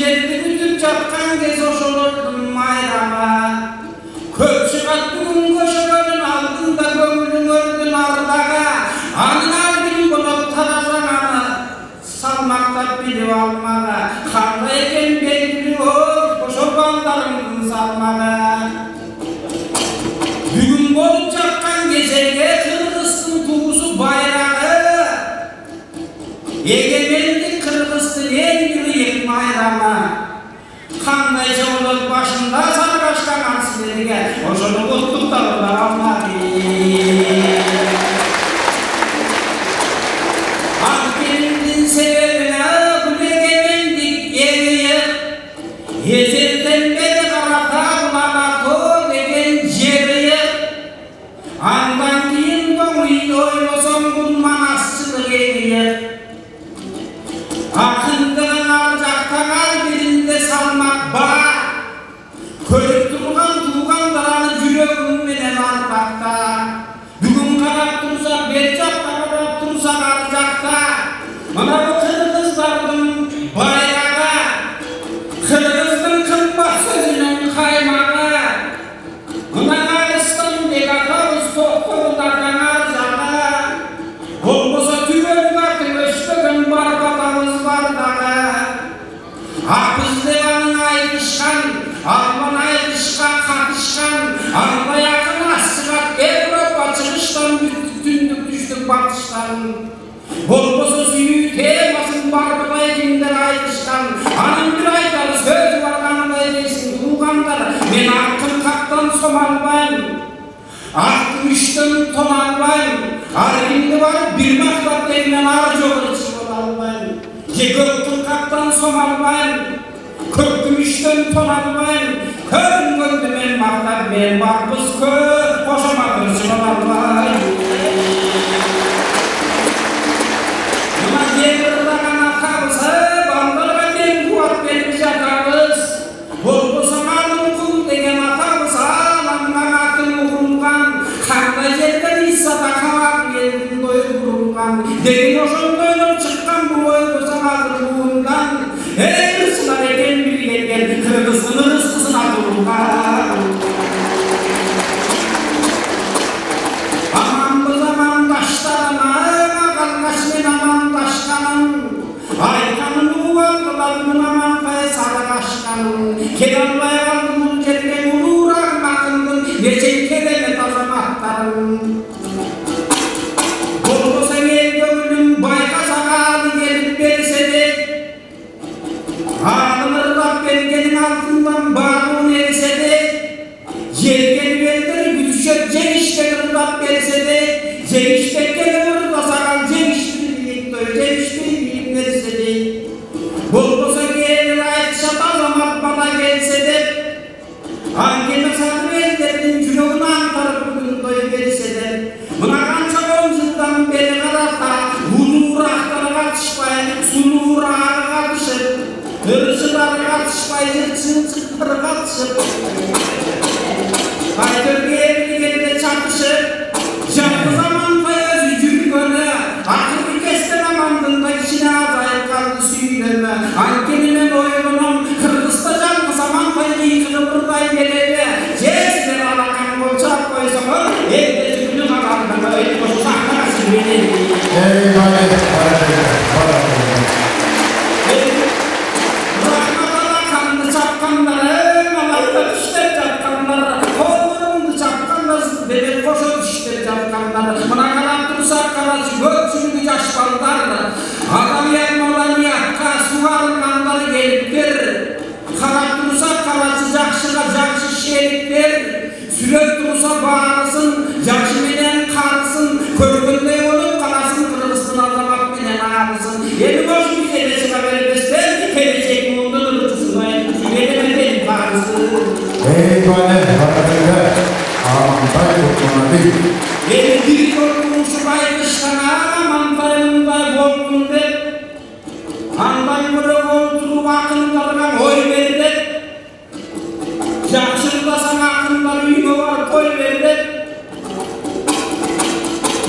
жерді күтіп жатқан кез ошолордун майрамы. Көп шығат бүгін көшелердің алдында көңіліңөрдүн ардага. Анын алдын болып таразаңаны салмақтап билип алмага. Кандай экен белгилүү ошол балдарыңдын салмагы. Бүгін болып жатқан кезеге Кыргыздын туусу байрагы. Егемендик Кыргыздын эң бийик майрамы. Кандайча болот башында саргашкан арсилерге ошону куттуктап алмады. Анткениңдин себебине бул эгемендик эгейип эзелден бери карата булага деген жерип андан кийин көңүл ойлосоң бул манасчылык эгейип акындыгын ар жактан ар биринде салмак бар. Көрүп турган туугандар аны жүрөгүң менен арбакта. Бүгүн карап турса бет жакка, карап турса ар жакта. Мына бул кыргыздардын байрагы, кыргыздын кымбат сөзүнүн каймагы. Мына Арыстанбек атабыз токтогулдардан ар жагы. Болбосо түбөлүк артып өчпөгөн бар батабыз бар дагы. Акбыз деп анын айтышкан, Алман айтышка катышкан, андай акын асыгат Европа чыгыштан түндүк түштүк батыштан. Болбосо сүйүү темасын барбылай кимдер айтышкан, анын бир айтар сөзү бар кандай дейсиң туугандар. Мен акын кактан сомалбайм, ак күмүштөн тоналбайм. Ар кимди барып бир мактап дегенен ар жогору чыгып албайм. Же көк кактан сомалбайм, көк күмүштөн тоналбайм. Көрүнгөндү мен мактап, мен барбыз көп кошома кырсып албайм. Мына жергырдаган атабыз балдарга тең кубат берип жатабыз. Болбосо алым кул деген атабыз аламга атын угулган. Кандай жерден Исада кабак элдин дою курулган. Деген ошондойлор чыккан бул ойго саңазыр буундан. Эй ырсылар экен бир келген Кыргыздын ырыскысына турулган. Аманбыз амандаштарыма, алгач мен амандашканым. Айтканын угандылардын аманбай саргашканын. Келе албай калдым бул жерге улуурагым акындын эчей керемет азаматтарын. Болбосо эл көңүлүн байкасага алы келип берсе де, алым ырдап бергенин алтындан баарын эрсе де, жерген элдер күтүшөт жеңишке ырдап берсе де, жеңишке ырдасаган жеңиштүү бийликтөй жеңиштүү бийлик берсе де, болбосо кээде айтышат азамат бала келсе де, анткени сатыр элдердин жүрөгүн аңтарып бүгүндөй берсе де, мына канча он жылдан бери карата улуурактар катышпай, сулуураак катышып, ырчылар катышпай, чынчыктар катышып, кайтып келгенде чатышып, жалгыз Аманбай өзү жүргөнү, акыркы кестен Амандын да кичине азайып калды сүйгөнү. Анткени мен ойлоном, Кыргызда жалгыз Аманбай кыйкырып ырдай береби, же силер алакан болчап койсоңор, элде жүгүнүн алардын өйт кошо сактагасың менен. Рахмат алаканды чапкандар, аларда түштеп жаткандар, колдорумду чапкандар, бебек кошо түштеп жаткандар. Мына карап турсак карачы көпчүлүгү жаш балдар, адамиятка сугарылгандар келиптир. Карап турсак карачы жакшыга жакшы шериктер, сүрөп турса баарысын, жакшы менен карысын, көргөндөй болуп каласың Кыргыздын азамат менен арысын. Эми бош бизге чыга бербестен, келечек мундун ырчысындай жиберемеден барысын. Аманбай эми бир көрүнүшүп айтышкана Аманбай мындай болдум деп, андан бөлөк отуруп акындарга ой бер деп, жакшы ырдасаң акындар үйгө барып кой бер деп,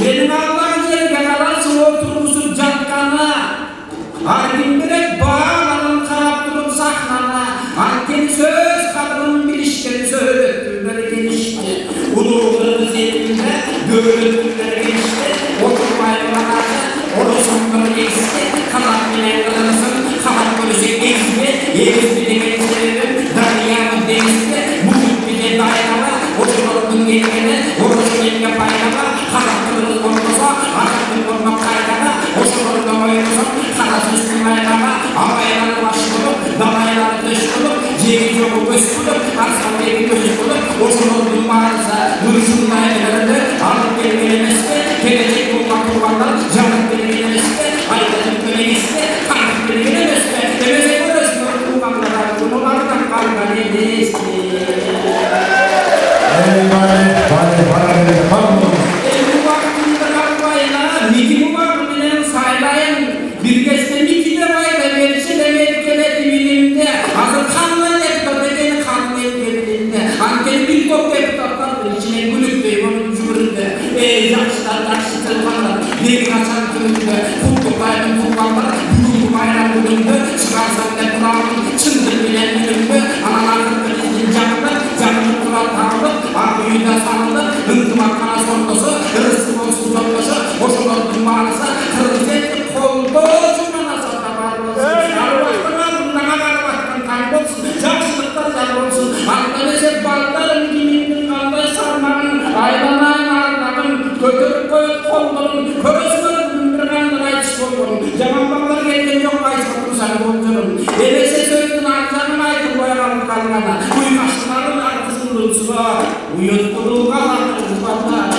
менин алдагы жерге карачы отургузуп жатканы, ар ким керек бааларын карап туруп сахна Eğizli demeyi sebebim Daryanın denizde Bugün bize dayanama Oçularının gelgene Orası enge paynama Karaktırınız olmasa Araktır olmak kaydana Oçularına oynuyorsa Karası üstüne ayrama Amayları başlılıp Damayları dış bulup Ceği yoku göz bulup Arsan evi göz bulup Oçularının varsa Duruşundan ayırırdı Alıp gelmelemesi Gelecek bulmak kurbanlar Canıp gelmelemesi Aydın köleğisi Kanıp gelmelemesi Demese burası kurbanlar Kurbanlardan kalma nedesi Bu vaktinde kalmayla Miki bu vaktinde saylayan Bir geçte Miki de vayda Verişi de Melike'de dilimde Hazır kanlı deputat edeni kanlı edildiğinde Ankeli bir top deputatlardır içine gülükteyim onun cümründe Yaşlar yaşıtırlarlar Yeni kaçan kırıklı Kurtulmayın kurbanlar Bugün bayram bugündü Çıkarsan deputatın Çındır bilen günündü Analarının krizin canlı Canlı kural tanıdı Akıyla sandı Hıntımak kana sonrası Hırsı olsun sonrası Hoşulatın varsa Kırıcetli koldu Cümlana sata varlısı Arvahtına bundan arvahtın kaybolsun Yaşlıklar zarbolsun Arkadaşlar baldarım Kimindin kalday sarmanın Aylanayın ağırladın Götürüp koyup kollarım Körüzünün gündürgendir ayçış kollarım Camanlıklar gelgen yok ayçış kollarım Kollarım Elese sözdün arcanın aykın boyalandı kalmana Uymaşların arkasının ulusuna Uyutturuğu kalanı Uzmanlar